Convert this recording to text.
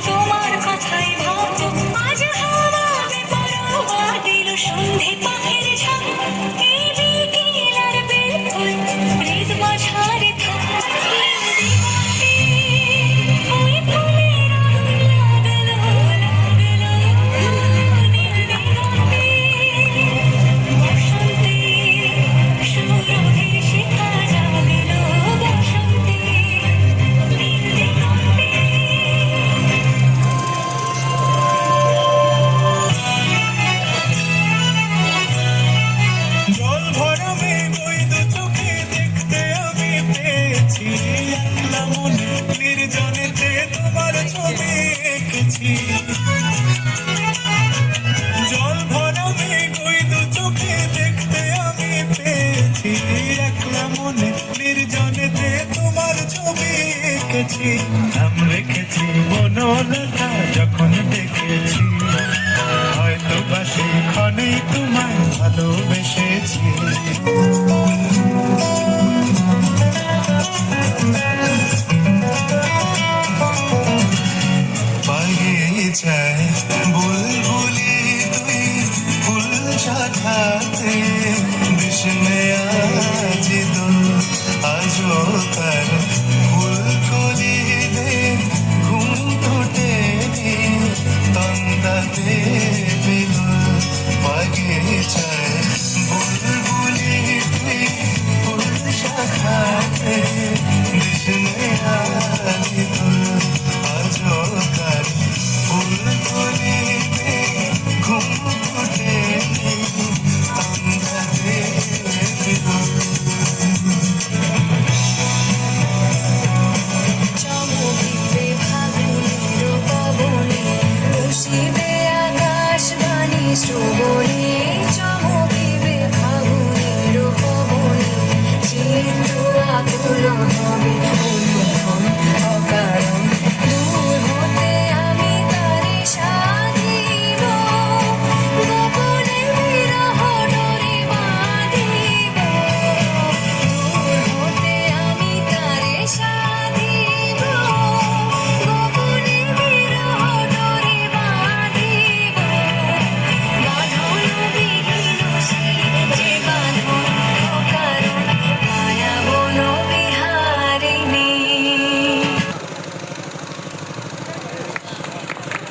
তোমার কথাই ভাববো। আজ হাওয়া বেপরোয়া দিল সন্ধে পাখির ঝাঁক। এই বিকেল আর বেলফুল হৃদ মাঝারে থাক। ওই ফুলের আগুন লাগলো নীল দিগন্তে। বসন্তে সুরভির শিখা জাগলো বসন্তে নীল দিগন্তে। জল ভরা মেঘ ওই দু চোখে দেখতে আমি পেয়েছি। একলা মনে নির্জনেতে তোমার ছবি এঁকেছি। জল ভরা মেঘ ওই দু চোখে দেখতে আমি পেয়েছি। একলা মনে নির্জনেতে তোমার ছবি এঁকেছি। নাম রেখেছি বনলতা